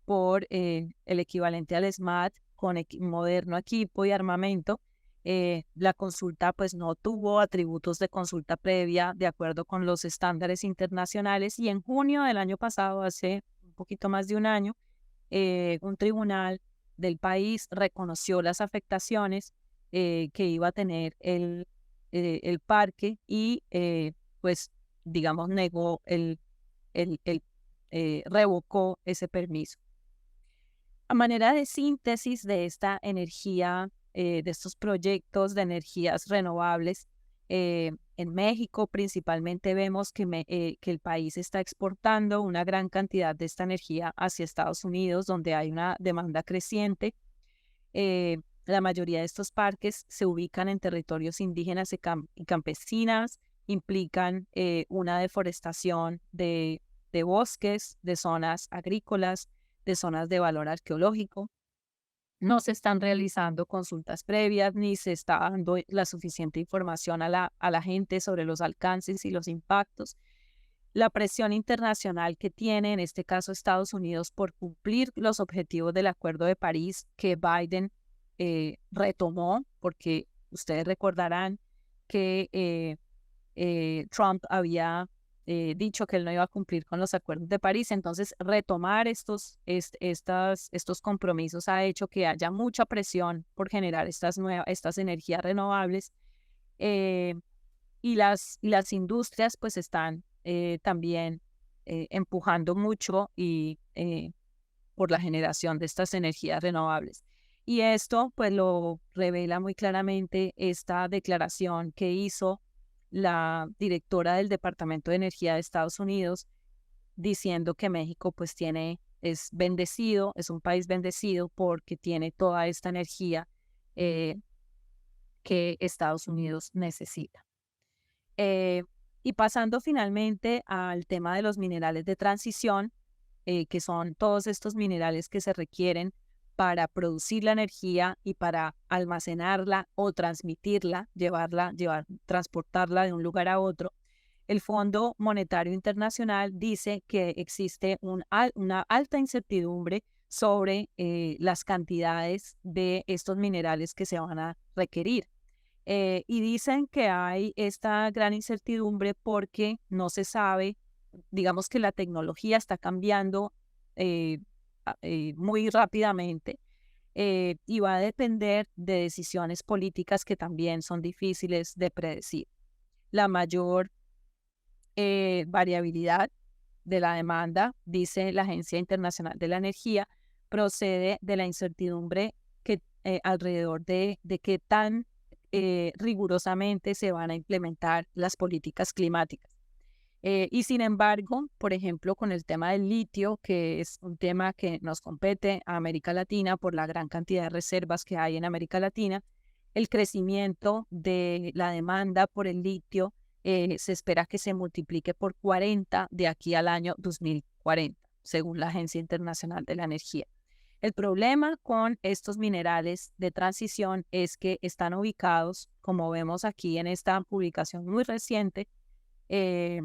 por el equivalente al SMAT, con moderno equipo y armamento. La consulta pues no tuvo atributos de consulta previa de acuerdo con los estándares internacionales, y en junio del año pasado, hace un poquito más de un año, un tribunal del país reconoció las afectaciones que iba a tener el parque y pues digamos negó revocó ese permiso. A manera de síntesis de esta energía, de estos proyectos de energías renovables, en México principalmente vemos que el país está exportando una gran cantidad de esta energía hacia Estados Unidos, donde hay una demanda creciente. La mayoría de estos parques se ubican en territorios indígenas y campesinas, implican una deforestación de bosques, de zonas agrícolas, de zonas de valor arqueológico. No se están realizando consultas previas ni se está dando la suficiente información a la gente sobre los alcances y los impactos. La presión internacional que tiene, en este caso Estados Unidos, por cumplir los objetivos del Acuerdo de París que Biden retomó, porque ustedes recordarán que Trump había dicho que él no iba a cumplir con los acuerdos de París. Entonces, retomar estos compromisos ha hecho que haya mucha presión por generar estas energías renovables, y las industrias pues están también empujando mucho por la generación de estas energías renovables. Y esto pues lo revela muy claramente esta declaración que hizo la directora del Departamento de Energía de Estados Unidos, diciendo que México pues es bendecido, es un país bendecido porque tiene toda esta energía que Estados Unidos necesita. Y pasando finalmente al tema de los minerales de transición, que son todos estos minerales que se requieren para producir la energía y para almacenarla o transmitirla, transportarla de un lugar a otro. El Fondo Monetario Internacional dice que existe una alta incertidumbre sobre las cantidades de estos minerales que se van a requerir. Y dicen que hay esta gran incertidumbre porque no se sabe, digamos que la tecnología está cambiando muy rápidamente, y va a depender de decisiones políticas que también son difíciles de predecir. La mayor variabilidad de la demanda, dice la Agencia Internacional de la Energía, procede de la incertidumbre alrededor de qué tan rigurosamente se van a implementar las políticas climáticas. Y sin embargo, por ejemplo, con el tema del litio, que es un tema que nos compete a América Latina por la gran cantidad de reservas que hay en América Latina, el crecimiento de la demanda por el litio se espera que se multiplique por 40 de aquí al año 2040, según la Agencia Internacional de la Energía. El problema con estos minerales de transición es que están ubicados, como vemos aquí en esta publicación muy reciente, eh,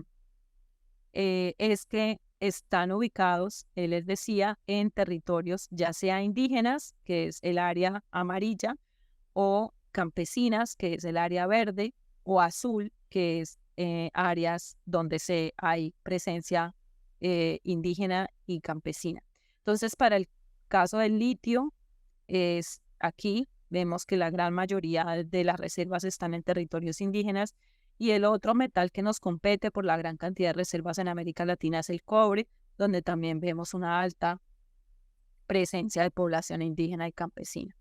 es que están ubicados, él les decía, en territorios ya sea indígenas, que es el área amarilla, o campesinas, que es el área verde, o azul, que es áreas donde hay presencia indígena y campesina. Entonces, para el caso del litio, es aquí vemos que la gran mayoría de las reservas están en territorios indígenas y el otro metal que nos compete por la gran cantidad de reservas en América Latina es el cobre, donde también vemos una alta presencia de población indígena y campesina.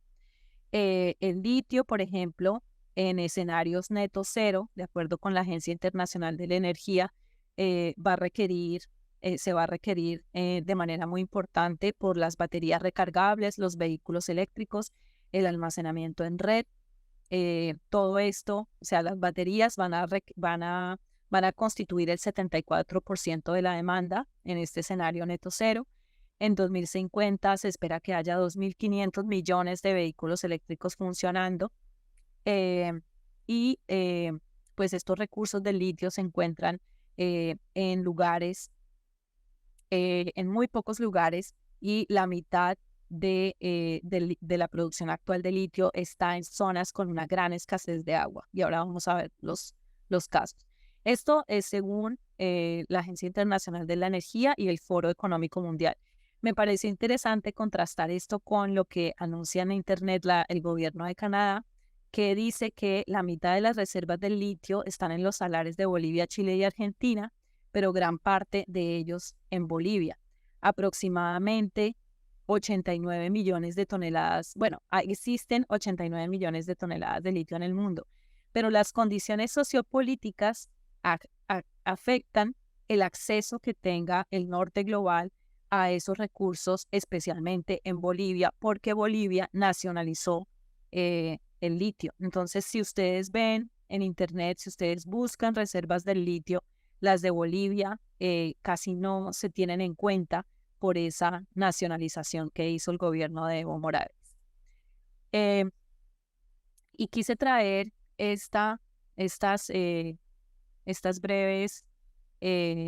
El litio, por ejemplo, en escenarios neto cero, de acuerdo con la Agencia Internacional de la Energía, se va a requerir de manera muy importante por las baterías recargables, los vehículos eléctricos, el almacenamiento en red, todo esto, o sea, las baterías van a constituir el 74% de la demanda en este escenario neto cero. En 2050 se espera que haya 2.500 millones de vehículos eléctricos funcionando eh, y pues estos recursos del litio se encuentran en lugares, en muy pocos lugares y la mitad de la producción actual de litio está en zonas con una gran escasez de agua. Y ahora vamos a ver los casos. Esto es según la Agencia Internacional de la Energía y el Foro Económico Mundial. Me parece interesante contrastar esto con lo que anuncia en Internet el gobierno de Canadá, que dice que la mitad de las reservas del litio están en los salares de Bolivia, Chile y Argentina, pero gran parte de ellos en Bolivia. Aproximadamente 89 millones de toneladas, bueno, existen 89 millones de toneladas de litio en el mundo, pero las condiciones sociopolíticas afectan el acceso que tenga el norte global a esos recursos, especialmente en Bolivia, porque Bolivia nacionalizó el litio. Entonces, si ustedes ven en Internet, si ustedes buscan reservas del litio, las de Bolivia casi no se tienen en cuenta por esa nacionalización que hizo el gobierno de Evo Morales. Y quise traer estas breves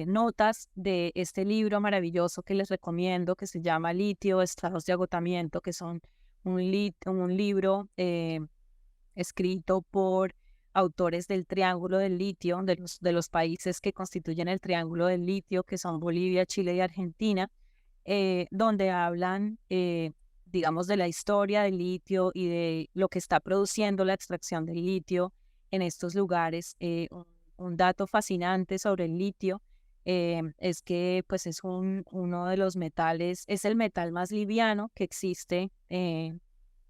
notas de este libro maravilloso que les recomiendo, que se llama Litio, Estados de Agotamiento, que son un libro escrito por autores del Triángulo del Litio, de los países que constituyen el Triángulo del Litio, que son Bolivia, Chile y Argentina, donde hablan, digamos, de la historia del litio y de lo que está produciendo la extracción del litio en estos lugares. Un dato fascinante sobre el litio es que pues, es uno de los metales, es el metal más liviano que existe en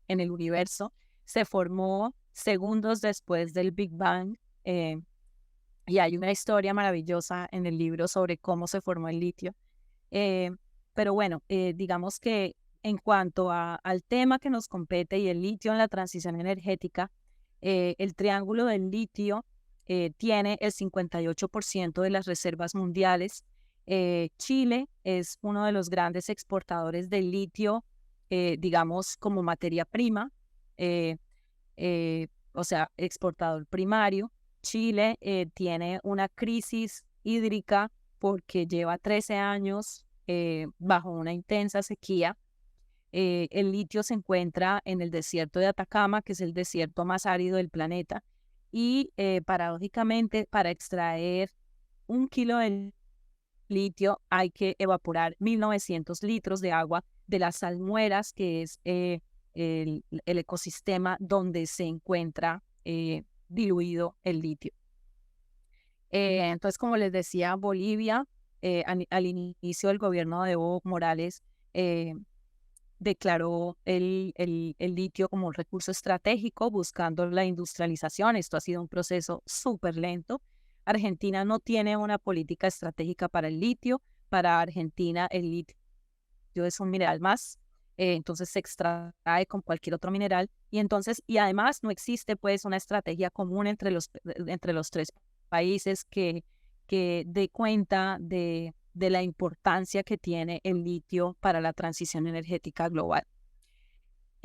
el universo. Se formó segundos después del Big Bang y hay una historia maravillosa en el libro sobre cómo se formó el litio. Pero bueno, digamos que en cuanto al tema que nos compete y el litio en la transición energética, el triángulo del litio tiene el 58% de las reservas mundiales. Chile es uno de los grandes exportadores del litio, digamos, como materia prima, o sea, exportador primario. Chile tiene una crisis hídrica porque lleva 13 años bajo una intensa sequía. El litio se encuentra en el desierto de Atacama, que es el desierto más árido del planeta, y paradójicamente para extraer 1 kilo de litio hay que evaporar 1.900 litros de agua de las salmueras, que es el ecosistema donde se encuentra diluido el litio. Entonces, como les decía, Bolivia, al inicio del gobierno de Evo Morales, declaró el litio como un recurso estratégico buscando la industrialización. Esto ha sido un proceso súper lento, Argentina no tiene una política estratégica para el litio. Para Argentina el litio es un mineral más, entonces se extrae con cualquier otro mineral y además no existe pues una estrategia común entre los tres países que dé cuenta de la importancia que tiene el litio para la transición energética global.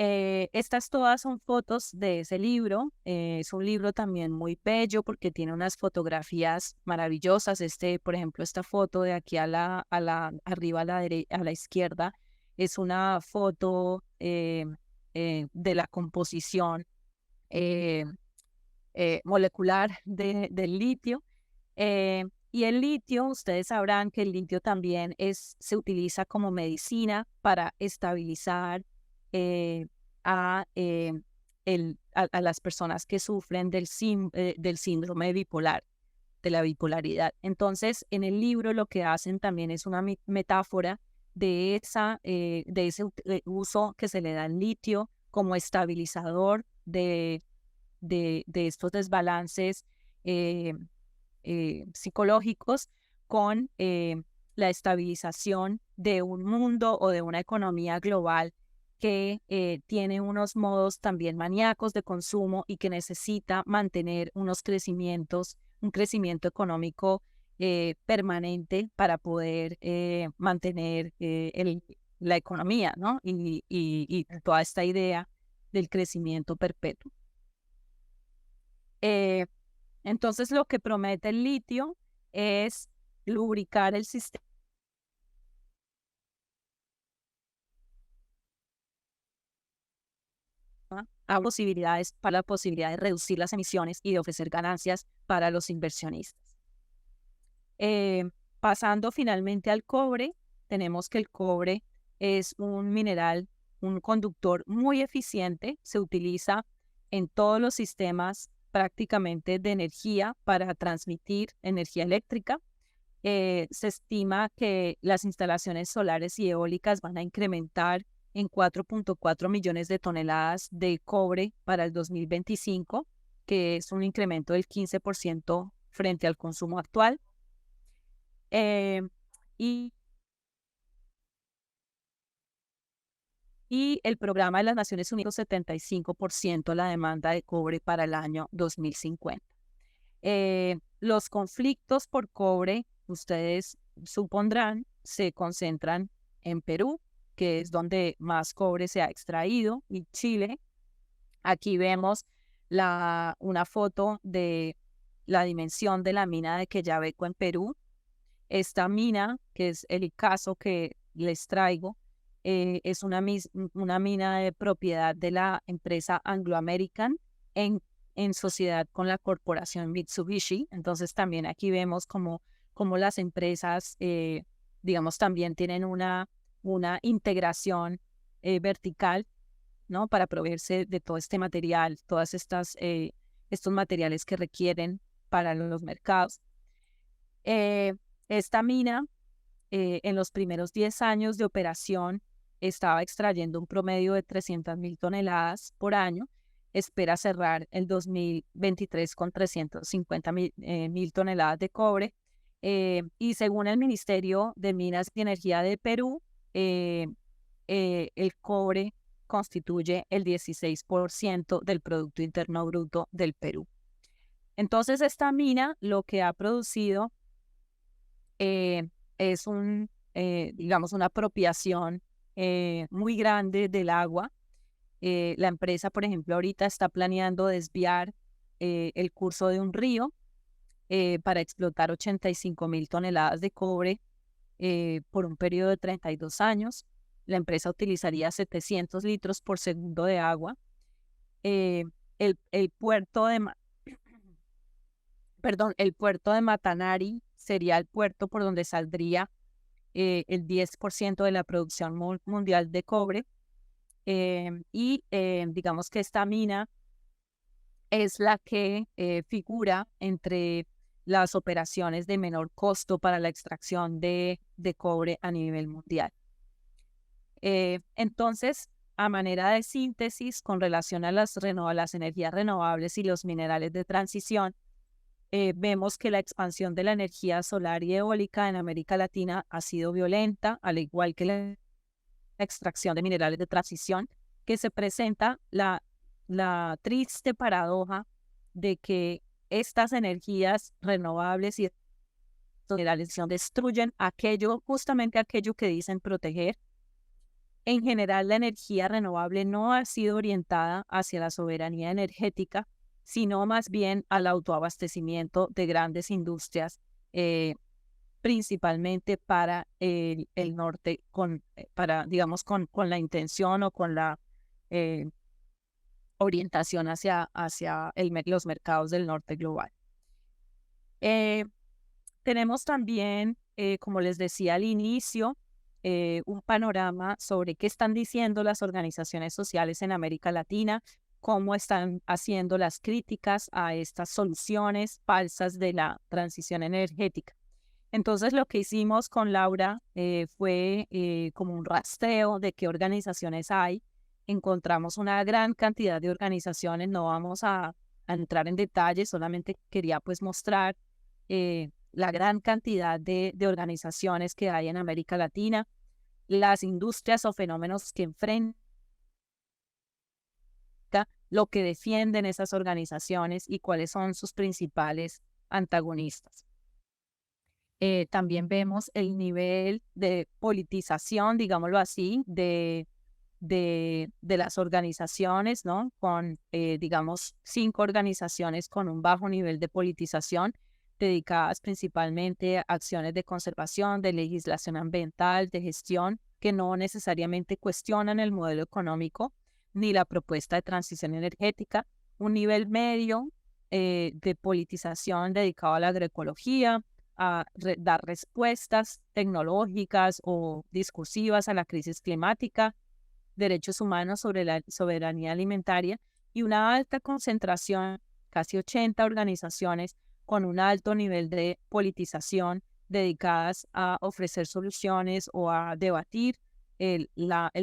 Estas todas son fotos de ese libro. Es un libro también muy bello porque tiene unas fotografías maravillosas. Por ejemplo, esta foto de aquí arriba a la izquierda es una foto de la composición eh, molecular del litio. Y el litio, ustedes sabrán que el litio también se utiliza como medicina para estabilizar eh, a, eh, a las personas que sufren del síndrome bipolar, de la bipolaridad. Entonces, en el libro lo que hacen también es una metáfora de ese uso que se le da al litio como estabilizador de estos desbalances eh, psicológicos con la estabilización de un mundo o de una economía global que tiene unos modos también maníacos de consumo y que necesita mantener un crecimiento económico permanente para poder mantener la economía, ¿no? Y toda esta idea del crecimiento perpetuo. Entonces, lo que promete el litio es lubricar el sistema a posibilidades para la posibilidad de reducir las emisiones y de ofrecer ganancias para los inversionistas. Pasando finalmente al cobre, tenemos que el cobre es un mineral, un conductor muy eficiente, se utiliza en todos los sistemas prácticamente de energía para transmitir energía eléctrica. Se estima que las instalaciones solares y eólicas van a incrementar en 4.4 millones de toneladas de cobre para el 2025, que es un incremento del 15% frente al consumo actual. Eh, y, y el programa de las Naciones Unidas, 75% la demanda de cobre para el año 2050. Los conflictos por cobre, ustedes supondrán, se concentran en Perú, que es donde más cobre se ha extraído, y Chile. Aquí vemos una foto de la dimensión de la mina de Quellaveco en Perú. Esta mina, que es el caso que les traigo, es una mina de propiedad de la empresa Anglo American en sociedad con la corporación Mitsubishi. Entonces también aquí vemos como las empresas, digamos, también tienen una integración vertical, ¿no? Para proveerse de todo este material, estos materiales que requieren para los mercados. Esta mina, en los primeros 10 años de operación, estaba extrayendo un promedio de 300.000 toneladas por año. Espera cerrar el 2023 con 350.000 toneladas de cobre. Y según el Ministerio de Minas y Energía de Perú, el cobre constituye el 16% del Producto Interno Bruto del Perú. Entonces, esta mina lo que ha producido es digamos, una apropiación muy grande del agua. La empresa, por ejemplo, ahorita está planeando desviar el curso de un río para explotar 85.000 toneladas de cobre por un periodo de 32 años. La empresa utilizaría 700 litros por segundo de agua. El puerto de el puerto de Matanari sería el puerto por donde saldría el 10% de la producción mundial de cobre. Digamos que esta mina es la que figura entre las operaciones de menor costo para la extracción de cobre a nivel mundial. Entonces, a manera de síntesis, con relación a las energías renovables y los minerales de transición, Vemos que la expansión de la energía solar y eólica en América Latina ha sido violenta, al igual que la extracción de minerales de transición, que se presenta la triste paradoja de que estas energías renovables y estos minerales destruyen aquello, justamente aquello que dicen proteger. En general, la energía renovable no ha sido orientada hacia la soberanía energética, sino más bien al autoabastecimiento de grandes industrias, principalmente para el norte, digamos, con la intención o con la eh, orientación hacia los mercados del norte global. Eh, Tenemos también, como les decía al inicio, un panorama sobre qué están diciendo las organizaciones sociales en América Latina, cómo están haciendo las críticas a estas soluciones falsas de la transición energética. Entonces, lo que hicimos con Laura fue como un rastreo de qué organizaciones hay. Encontramos una gran cantidad de organizaciones, no vamos a entrar en detalles, solamente quería pues mostrar la gran cantidad de organizaciones que hay en América Latina, las industrias o fenómenos que enfrentan, lo que defienden esas organizaciones y cuáles son sus principales antagonistas. También vemos el nivel de politización, digámoslo así, de las organizaciones, ¿no? Con, digamos, 5 organizaciones con un bajo nivel de politización, dedicadas principalmente a acciones de conservación, de legislación ambiental, de gestión, que no necesariamente cuestionan el modelo económico ni la propuesta de transición energética. Un nivel medio de politización dedicado a la agroecología, a dar respuestas tecnológicas o discursivas a la crisis climática, derechos humanos sobre la soberanía alimentaria y una alta concentración, casi 80 organizaciones con un alto nivel de politización dedicadas a ofrecer soluciones o a debatir el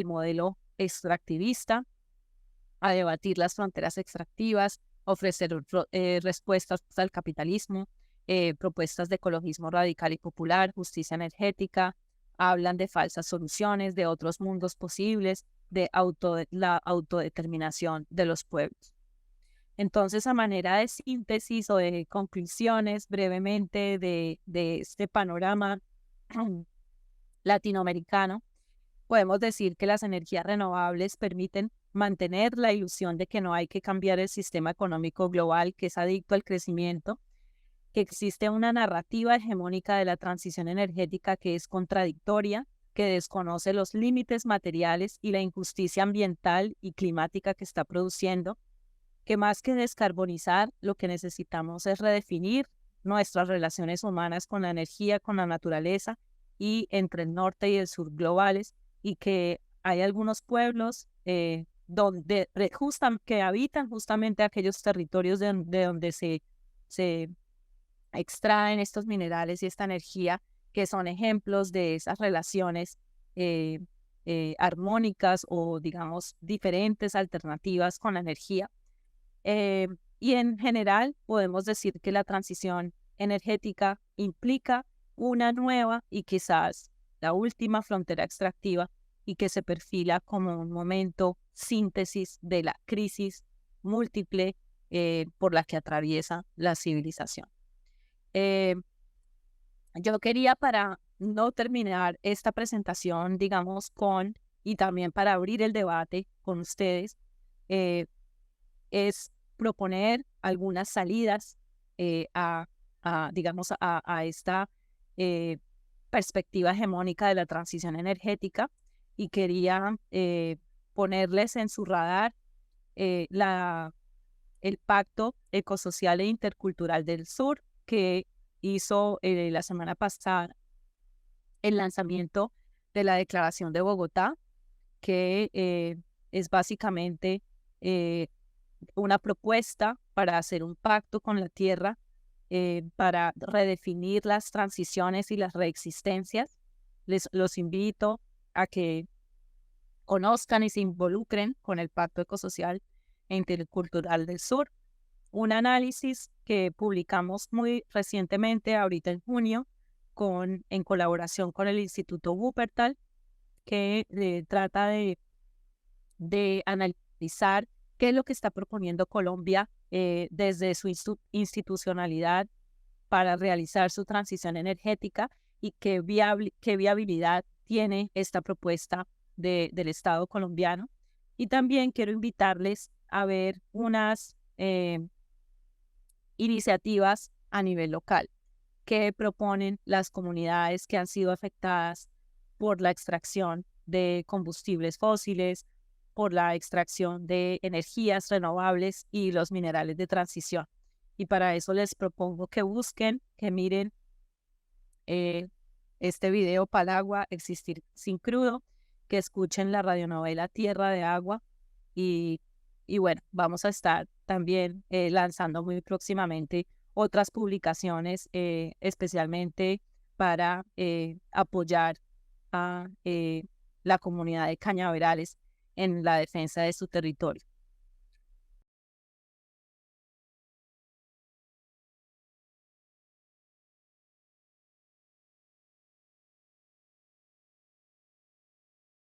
modelo extractivista, a debatir las fronteras extractivas, ofrecer respuestas al capitalismo, propuestas de ecologismo radical y popular, justicia energética, hablan de falsas soluciones, de otros mundos posibles, de la autodeterminación de los pueblos. Entonces, a manera de síntesis o de conclusiones brevemente de este panorama latinoamericano, podemos decir que las energías renovables permiten mantener la ilusión de que no hay que cambiar el sistema económico global que es adicto al crecimiento, que existe una narrativa hegemónica de la transición energética que es contradictoria, que desconoce los límites materiales y la injusticia ambiental y climática que está produciendo, que más que descarbonizar, lo que necesitamos es redefinir nuestras relaciones humanas con la energía, con la naturaleza y entre el norte y el sur globales, y que hay algunos pueblos que habitan justamente aquellos territorios de donde se extraen estos minerales y esta energía, que son ejemplos de esas relaciones eh, armónicas o, digamos, diferentes alternativas con la energía. Y en general podemos decir que la transición energética implica una nueva y quizás la última frontera extractiva, y que se perfila como un momento síntesis de la crisis múltiple por la que atraviesa la civilización. Eh, yo quería, para no terminar esta presentación, digamos, y también para abrir el debate con ustedes, eh, es proponer algunas salidas digamos, a esta perspectiva hegemónica de la transición energética, y quería ponerles en su radar eh, la, el Pacto Ecosocial e Intercultural del Sur, que hizo la semana pasada el lanzamiento de la Declaración de Bogotá, que es básicamente eh, una propuesta para hacer un pacto con la tierra, para redefinir las transiciones y las reexistencias. Los invito a que conozcan y se involucren con el Pacto Ecosocial e Intercultural del Sur. un análisis que publicamos muy recientemente, ahorita en junio, en colaboración con el Instituto Wuppertal, que trata de analizar qué es lo que está proponiendo Colombia desde su institucionalidad para realizar su transición energética y qué viabilidad tiene esta propuesta del Estado colombiano. Y también quiero invitarles a ver unas iniciativas a nivel local que proponen las comunidades que han sido afectadas por la extracción de combustibles fósiles, por la extracción de energías renovables y los minerales de transición. Y para eso les propongo que busquen, que miren este video Palagua, Existir sin crudo, que escuchen la radionovela Tierra de Agua y, y bueno, vamos a estar también lanzando muy próximamente otras publicaciones, especialmente para apoyar a la comunidad de cañaverales en la defensa de su territorio.